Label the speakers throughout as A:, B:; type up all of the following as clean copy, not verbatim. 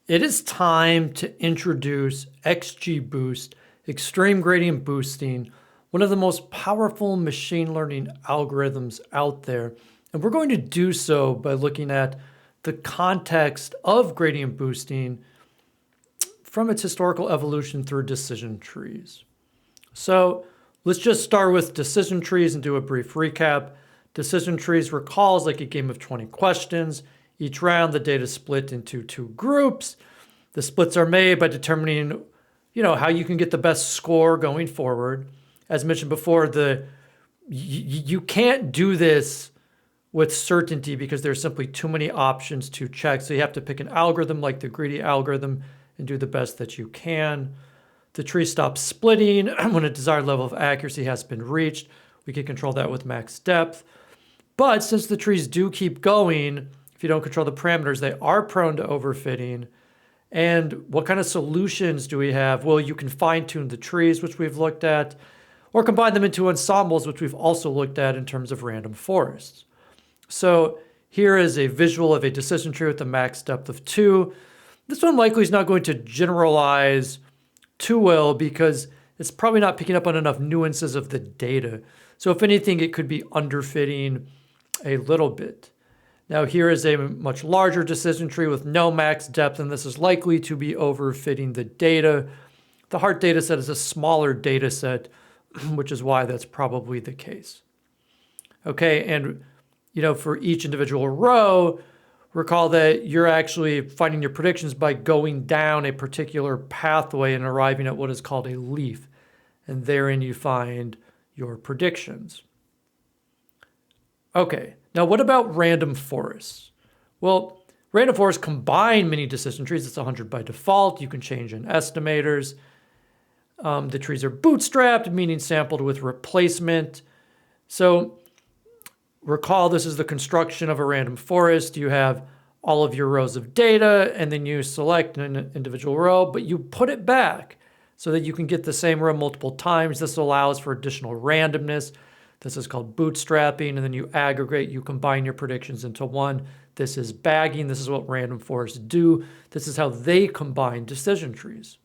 A: It is time to introduce XGBoost, Extreme Gradient Boosting, one of the most powerful machine learning algorithms out there. And we're going to do so by looking at the context of gradient boosting from its historical evolution through decision trees. So let's just start with decision trees and do a brief recap. Decision trees recalls like a game of 20 questions. Each round, the data is split into two groups. The splits are made by determining, how you can get the best score going forward. As mentioned before, you can't do this with certainty because there's simply too many options to check. So you have to pick an algorithm like the greedy algorithm and do the best that you can. The tree stops splitting when a desired level of accuracy has been reached. We can control that with max depth. But since the trees do keep going, if you don't control the parameters, they are prone to overfitting. And what kind of solutions do we have? Well, you can fine-tune the trees, which we've looked at, or combine them into ensembles, which we've also looked at in terms of random forests. So here is a visual of a decision tree with a max depth of 2. This one likely is not going to generalize too well because it's probably not picking up on enough nuances of the data. So if anything, it could be underfitting a little bit. Now here is a much larger decision tree with no max depth, and this is likely to be overfitting the data. The heart data set is a smaller data set, which is why that's probably the case. Okay, and for each individual row, recall that you're actually finding your predictions by going down a particular pathway and arriving at what is called a leaf. And therein you find your predictions. Okay, now what about random forests? Well, random forests combine many decision trees. It's 100 by default. You can change in estimators. The trees are bootstrapped, meaning sampled with replacement. So recall this is the construction of a random forest. You have all of your rows of data, and then you select an individual row, but you put it back so that you can get the same row multiple times. This allows for additional randomness. This is called bootstrapping, and then you aggregate, you combine your predictions into one. This is bagging. This is what random forests do. This is how they combine decision trees.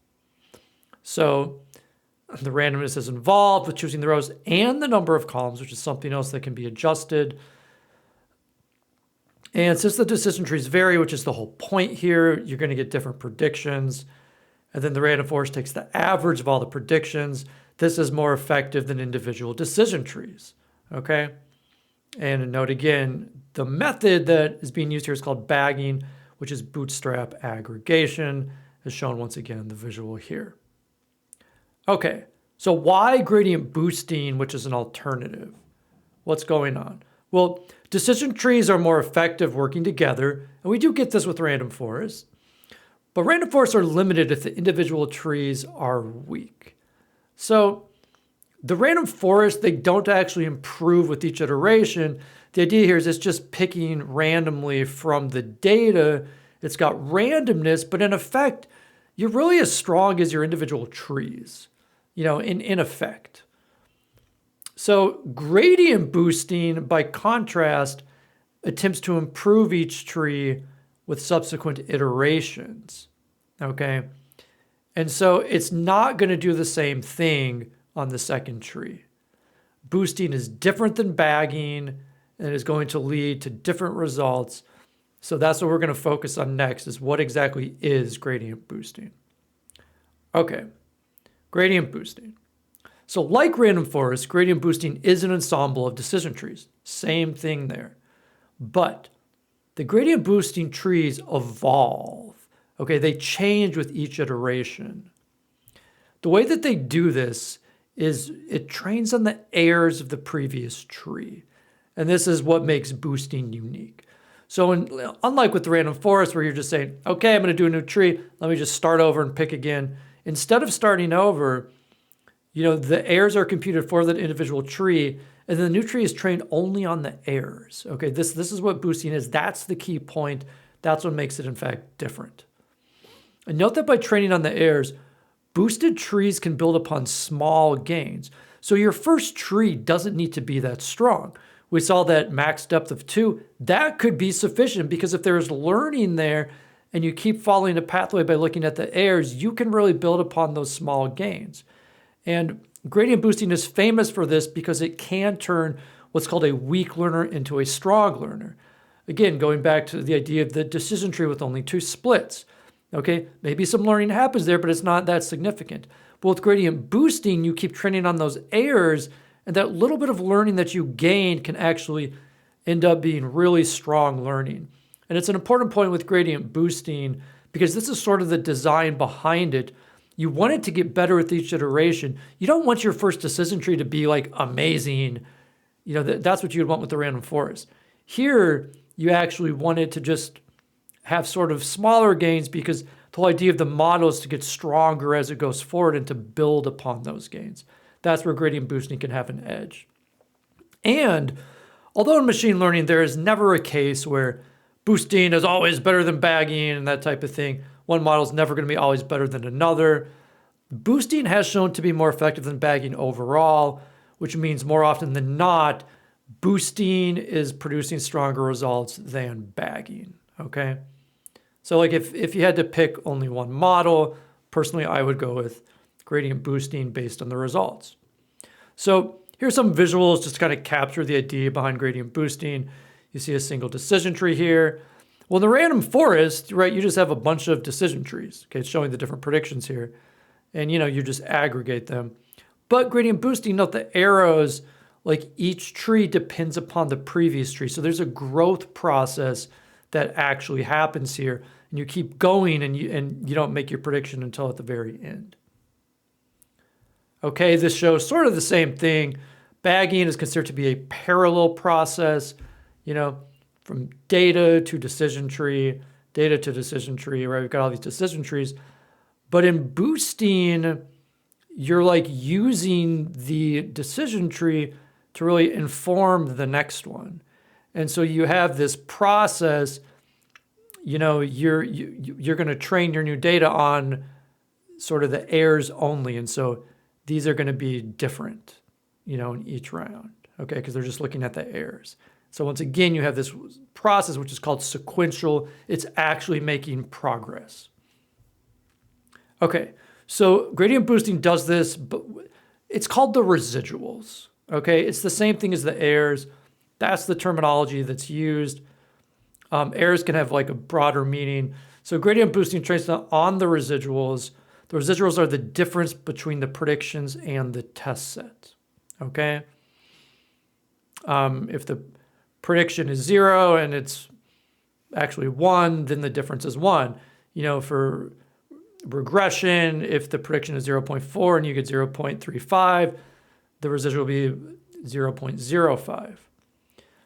A: So the randomness is involved with choosing the rows and the number of columns, which is something else that can be adjusted. And since the decision trees vary, which is the whole point here, you're going to get different predictions. And then the random forest takes the average of all the predictions. This is more effective than individual decision trees, okay? And note again, the method that is being used here is called bagging, which is bootstrap aggregation, as shown once again in the visual here. Okay, so why gradient boosting, which is an alternative? What's going on? Well, decision trees are more effective working together, and we do get this with random forests. But random forests are limited if the individual trees are weak. So the random forests, they don't actually improve with each iteration. The idea here is it's just picking randomly from the data. It's got randomness, but in effect, you're really as strong as your individual trees, in effect. So gradient boosting, by contrast, attempts to improve each tree with subsequent iterations, okay? And so it's not going to do the same thing on the second tree. Boosting is different than bagging and is going to lead to different results. So that's what we're going to focus on next, is what exactly is gradient boosting. Okay, gradient boosting. So like random forests, gradient boosting is an ensemble of decision trees. Same thing there. But the gradient boosting trees evolve. Okay, they change with each iteration. The way that they do this is it trains on the errors of the previous tree. And this is what makes boosting unique. So unlike with the random forest where you're just saying, okay, I'm going to do a new tree, let me just start over and pick again. Instead of starting over, the errors are computed for that individual tree, and then the new tree is trained only on the errors. Okay, this is what boosting is. That's the key point. That's what makes it, in fact, different. And note that by training on the errors, boosted trees can build upon small gains. So your first tree doesn't need to be that strong. We saw that max depth of 2. That could be sufficient because if there's learning there and you keep following a pathway by looking at the errors, you can really build upon those small gains. And gradient boosting is famous for this because it can turn what's called a weak learner into a strong learner. Again, going back to the idea of the decision tree with only 2 splits. Okay, maybe some learning happens there, but it's not that significant. But with gradient boosting, you keep training on those errors, and that little bit of learning that you gain can actually end up being really strong learning. And it's an important point with gradient boosting because this is sort of the design behind it. You want it to get better with each iteration. You don't want your first decision tree to be like amazing. You know, that's what you'd want with the random forest. Here, you actually want it to just have sort of smaller gains because the whole idea of the model is to get stronger as it goes forward and to build upon those gains. That's where gradient boosting can have an edge. And although in machine learning, there is never a case where boosting is always better than bagging and that type of thing. One model is never going to be always better than another. Boosting has shown to be more effective than bagging overall, which means more often than not, boosting is producing stronger results than bagging, okay? So like if you had to pick only one model, personally, I would go with gradient boosting based on the results. So here's some visuals just to kind of capture the idea behind gradient boosting. You see a single decision tree here. Well, in the random forest, right, you just have a bunch of decision trees. Okay, it's showing the different predictions here. And, you know, you just aggregate them. But gradient boosting, note the arrows, like each tree depends upon the previous tree. So there's a growth process that actually happens here. And you keep going and you don't make your prediction until at the very end. Okay, this shows sort of the same thing. Bagging is considered to be a parallel process, you know, from data to decision tree, right? We've got all these decision trees. But in boosting, you're like using the decision tree to really inform the next one. And so you have this process, you know, you're going to train your new data on sort of the errors only. And so these are going to be different, you know, in each round, okay? Because they're just looking at the errors. So once again, you have this process, which is called sequential. It's actually making progress. Okay, so gradient boosting does this, but it's called the residuals, okay? It's the same thing as the errors. That's the terminology that's used. Errors can have like a broader meaning. So gradient boosting trains on the residuals. The residuals are the difference between the predictions and the test set, okay? If the prediction is 0 and it's actually 1, then the difference is 1. You know, for regression, if the prediction is 0.4 and you get 0.35, the residual will be 0.05.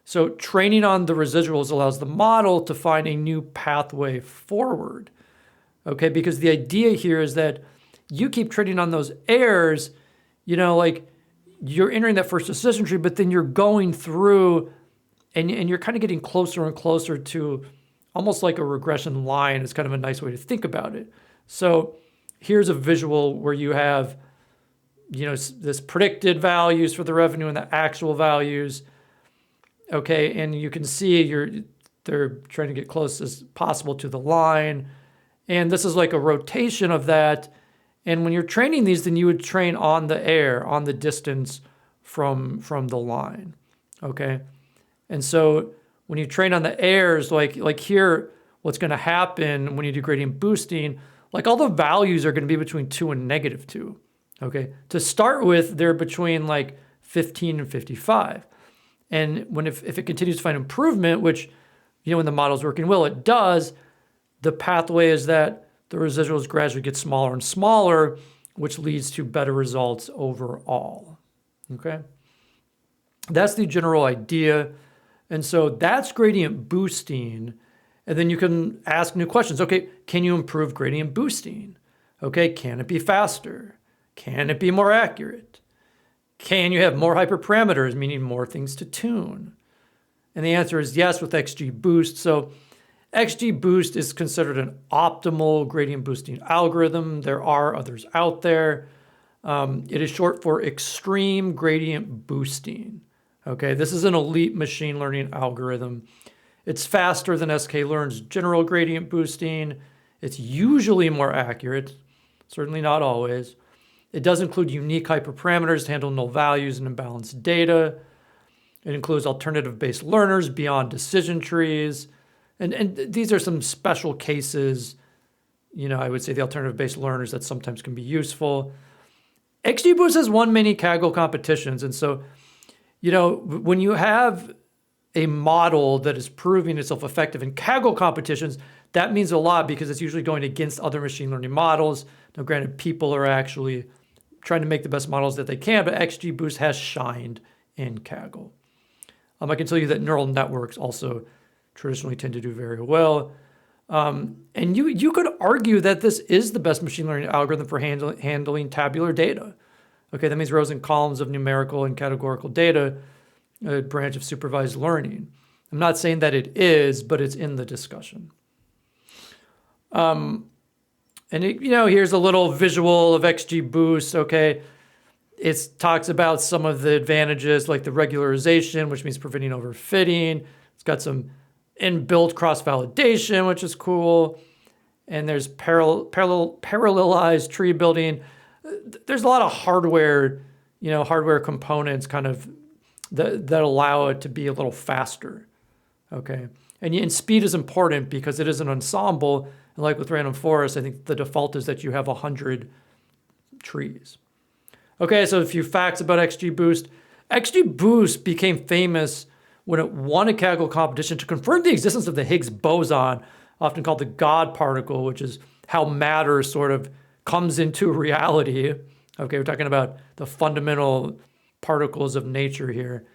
A: So training on the residuals allows the model to find a new pathway forward, okay? Because the idea here is that you keep training on those errors, you know, like you're entering that first decision tree, but then you're going through and you're kind of getting closer and closer to almost like a regression line. It's kind of a nice way to think about it. So here's a visual where you have, you know, this predicted values for the revenue and the actual values. Okay, and you can see they're trying to get close as possible to the line. And this is like a rotation of that. And when you're training these, then you would train on the air, on the distance from the line. Okay. And so when you train on the airs, like here, what's going to happen when you do gradient boosting, like all the values are going to be between 2 and -2. Okay. To start with, they're between like 15 and 55. And if it continues to find improvement, which, you know, when the model's working well, it does, the pathway is that the residuals gradually get smaller and smaller, which leads to better results overall. Okay. That's the general idea. And so that's gradient boosting. And then you can ask new questions. Okay, can you improve gradient boosting? Okay, can it be faster? Can it be more accurate? Can you have more hyperparameters, meaning more things to tune? And the answer is yes with XGBoost. So XGBoost is considered an optimal gradient boosting algorithm. There are others out there. It is short for extreme gradient boosting. Okay, this is an elite machine learning algorithm. It's faster than sklearn's general gradient boosting. It's usually more accurate, certainly not always. It does include unique hyperparameters to handle null values and imbalanced data. It includes alternative-based learners beyond decision trees. And these are some special cases, I would say the alternative-based learners that sometimes can be useful. XGBoost has won many Kaggle competitions. And so, when you have a model that is proving itself effective in Kaggle competitions, that means a lot because it's usually going against other machine learning models. Now, granted, people are actually trying to make the best models that they can, but XGBoost has shined in Kaggle. I can tell you that neural networks also traditionally tend to do very well. And you could argue that this is the best machine learning algorithm for handling tabular data. Okay, that means rows and columns of numerical and categorical data, a branch of supervised learning. I'm not saying that it is, but it's in the discussion. Here's a little visual of XGBoost. Okay, it talks about some of the advantages like the regularization, which means preventing overfitting. It's got some inbuilt cross-validation, which is cool. And there's parallelized tree building. There's a lot of hardware components kind of that allow it to be a little faster. Okay. And speed is important because it is an ensemble. And like with random forest, I think the default is that you have 100 trees. Okay, so a few facts about XGBoost. XGBoost became famous when it won a Kaggle competition to confirm the existence of the Higgs boson, often called the God particle, which is how matter sort of comes into reality. Okay, we're talking about the fundamental particles of nature here.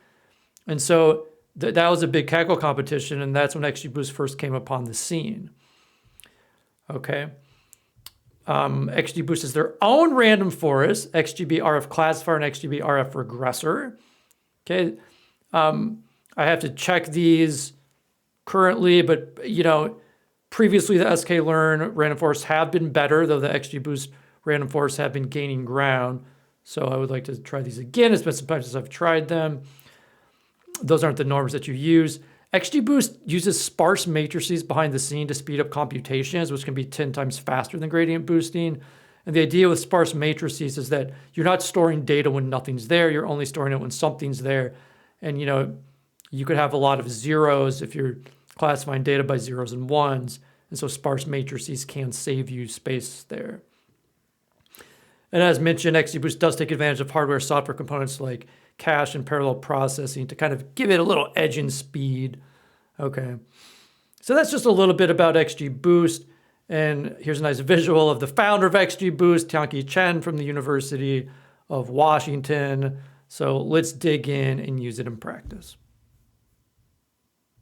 A: And so that was a big Kaggle competition, and that's when XGBoost first came upon the scene. Okay. XGBoost is their own random forest, XGBRF classifier and XGBRF regressor. Okay. I have to check these currently, but previously the sklearn random forests have been better, though the XGBoost random forests have been gaining ground. So I would like to try these again. It's been some time since I've tried them. Those aren't the norms that you use. XGBoost uses sparse matrices behind the scene to speed up computations, which can be 10 times faster than gradient boosting. And the idea with sparse matrices is that you're not storing data when nothing's there. You're only storing it when something's there. And, you could have a lot of zeros if you're classifying data by zeros and ones. And so sparse matrices can save you space there. And as mentioned, XGBoost does take advantage of hardware software components like cache and parallel processing to kind of give it a little edge in speed. Okay. So that's just a little bit about XGBoost. And here's a nice visual of the founder of XGBoost, Tianqi Chen from the University of Washington. So let's dig in and use it in practice.